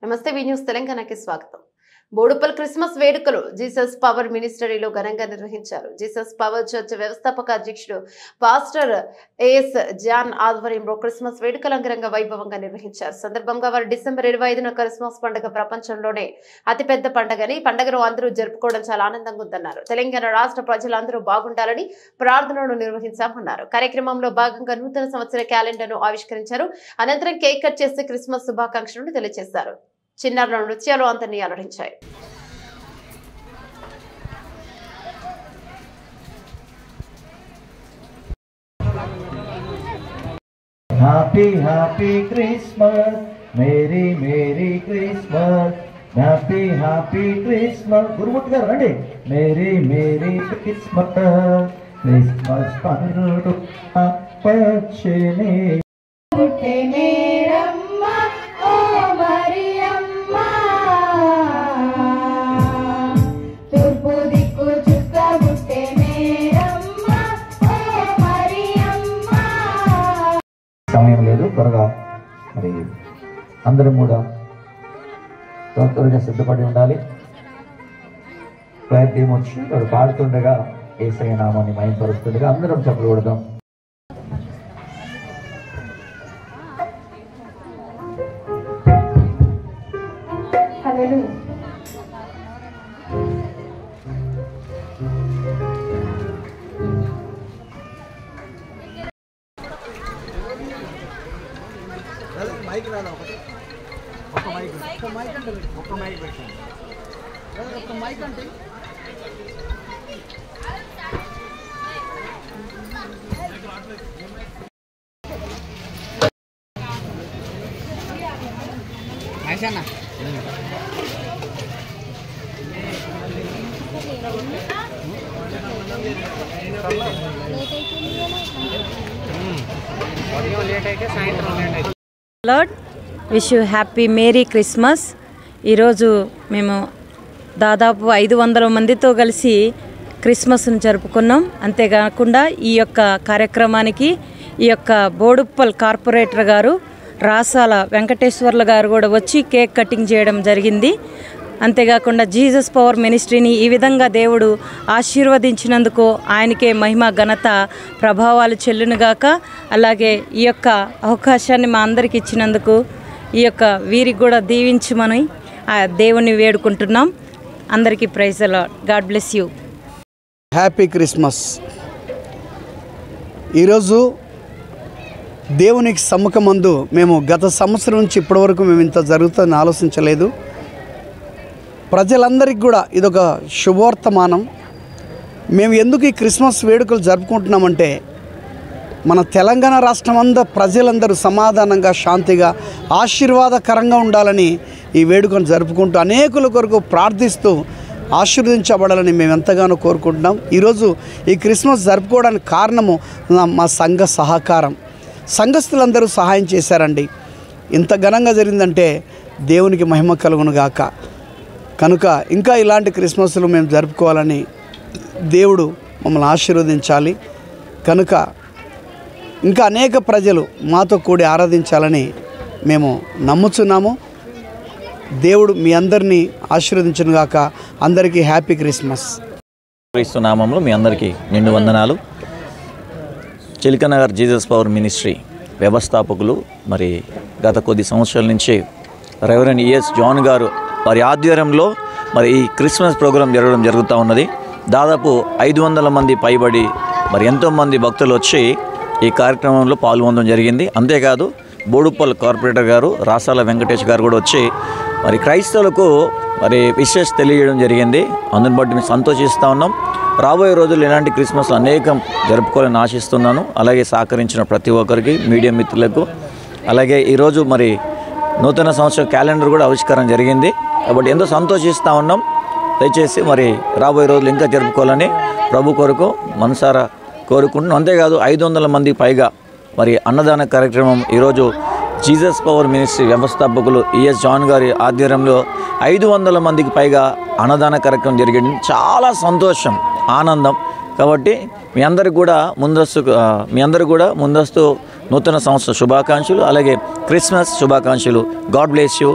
నమస్తే వి న్యూస్ తెలంగాణకి స్వాగతం. బోడుపల్ క్రిస్మస్ వేడుకలు జీసస్ పవర్ మినిస్టరీలో ఘనంగా నిర్వహించారు. జీసస్ పవర్ చర్చ్ వ్యవస్థాపక అధ్యక్షుడు పాస్టర్ ఏఎస్ జాన్ ఆధ్వర్యంలో క్రిస్మస్ వేడుకలు అంగరంగ వైభవంగా నిర్వహించారు. సందర్భంగా వారు డిసెంబర్ 25న క్రిస్మస్ పండుగ ప్రపంచంలోనే అతిపెద్ద పండుగని, పండుగను అందరూ జరుపుకోవడం చాలా ఆనందంగా ఉందన్నారు. తెలంగాణ రాష్ట్ర ప్రజలందరూ బాగుండాలని ప్రార్థనలు నిర్వహించామన్నారు. కార్యక్రమంలో భాగంగా నూతన సంవత్సర క్యాలెండర్ను ఆవిష్కరించారు. అనంతరం కేక్ కట్ చేసి క్రిస్మస్ శుభాకాంక్షలను తెలియజేశారు. చిన్నారుల నృత్యాలు అందరినీ అలరించాయి. Happy happy Christmas, Merry Merry Christmas, Happy happy Christmas. గురుమూర్తి గారు రండి. Merry Merry Christmas, Christmas పండుగ పచ్చని సమయం లేదు, త్వరగా మరి అందరం కూడా త్వరగా సిద్ధపడి ఉండాలి. ప్రేయర్ టీం వచ్చి వాడు పాడుతుండగా యేసయ్య నామాన్ని మహిమపరుస్తుండగా అందరం చప్పట్లు కొడదాం. హల్లెలూయా. మైక్ రాదా? ఒక మైక్ అంటే ఒక మైక్ పెట్టండి. ఒక మైక్ అంటే మైసన్న లేట్ అయితే సాయంత్రం లేట్ అయితే lord wish you happy merry Christmas. ఈరోజు మేము దాదాపు 500 మందితో కలిసి క్రిస్మస్ను జరుపుకున్నాం. అంతేకాకుండా ఈ యొక్క కార్యక్రమానికి ఈ యొక్క బోడుప్పల్ కార్పొరేటర్ గారు రాసాల వెంకటేశ్వర్ల గారు కూడా వచ్చి కేక్ కటింగ్ చేయడం జరిగింది. అంతేకాకుండా జీసస్ పవర్ మినిస్ట్రీని ఈ విధంగా దేవుడు ఆశీర్వదించినందుకు ఆయనకే మహిమ ఘనత ప్రభావాలు చెల్లునుగాక. అలాగే ఈ యొక్క అవకాశాన్ని మా అందరికి ఇచ్చినందుకు ఈ యొక్క వీరికి కూడా దీవించమని ఆ దేవుని వేడుకుంటున్నాం. అందరికీ praise the Lord. God bless you. Happy Christmas. ఈరోజు దేవునికి సమ్మకమందు మేము గత సంవత్సరం నుంచి ఇప్పటివరకు మేము ఇంత జరుగుతుందని ఆలోచించలేదు. ప్రజలందరికీ కూడా ఇదొక శుభవర్తమానం. మేము ఎందుకు ఈ క్రిస్మస్ వేడుకలు జరుపుకుంటున్నామంటే మన తెలంగాణ రాష్ట్రం అంతా ప్రజలందరూ సమాధానంగా, శాంతిగా, ఆశీర్వాదకరంగా ఉండాలని ఈ వేడుకను జరుపుకుంటూ అనేకుల కొరకు ప్రార్థిస్తూ ఆశీర్వదించబడాలని మేము ఎంతగానో కోరుకుంటున్నాం. ఈరోజు ఈ క్రిస్మస్ జరుపుకోవడానికి కారణము మా సంఘ సహకారం. సంఘస్థులందరూ సహాయం చేశారండి. ఇంత ఘనంగా జరిగిందంటే దేవునికి మహిమ కలుగును గాక. కనుక ఇంకా ఇలాంటి క్రిస్మస్లు మేము జరుపుకోవాలని దేవుడు మమ్మల్ని ఆశీర్వదించాలి. కనుక ఇంకా అనేక ప్రజలు మాతో కూడి ఆరాధించాలని మేము నమ్ముచున్నాము. దేవుడు మీ అందరినీ ఆశీర్వదించును గాక. అందరికీ హ్యాపీ క్రిస్మస్. క్రీస్తు నామంలో మీ అందరికీ నిండు వందనాలు. చిలకనగర్ జీసస్ పవర్ మినిస్ట్రీ వ్యవస్థాపకులు మరి గత కొద్ది సంవత్సరాల నుంచి రెవరెండ్ ఈఎస్ జాన్ గారు వారి ఆధ్వర్యంలో మరి ఈ క్రిస్మస్ ప్రోగ్రాం జరుగుతూ ఉన్నది. దాదాపు 500 మంది పైబడి మరి ఎంతోమంది భక్తులు వచ్చి ఈ కార్యక్రమంలో పాల్గొనడం జరిగింది. అంతేకాదు బోడుప్పల్ కార్పొరేటర్ గారు రాసాల వెంకటేష్ గారు కూడా వచ్చి మరి క్రైస్తవులకు మరి విశేష తెలియజేయడం జరిగింది. అందుని బట్టి మేము సంతోషిస్తూ ఉన్నాం. రాబోయే రోజుల్లో ఇలాంటి క్రిస్మస్ అనేకం జరుపుకోవాలని ఆశిస్తున్నాను. అలాగే సహకరించిన ప్రతి ఒక్కరికి, మీడియా మిత్రులకు, అలాగే ఈరోజు మరి నూతన సంవత్సర క్యాలెండర్ కూడా ఆవిష్కరణ జరిగింది. కాబట్టి ఎంతో సంతోషిస్తూ ఉన్నాం. దయచేసి మరి రాబోయే రోజులు ఇంకా జరుపుకోవాలని ప్రభు కొరకు మనసారా కోరుకుంటున్నాం. అంతేకాదు 500 మందికి పైగా మరి అన్నదాన కార్యక్రమం ఈరోజు జీసస్ పవర్ మినిస్ట్రీ వ్యవస్థాపకులు ఈఎస్ జాన్ గారి ఆధ్వర్యంలో 500 మందికి పైగా అన్నదాన కార్యక్రమం జరిగింది. చాలా సంతోషం, ఆనందం. కాబట్టి మీ అందరికి కూడా ముందస్తు నూతన సంవత్సర శుభాకాంక్షలు, అలాగే క్రిస్మస్ శుభాకాంక్షలు. God bless you.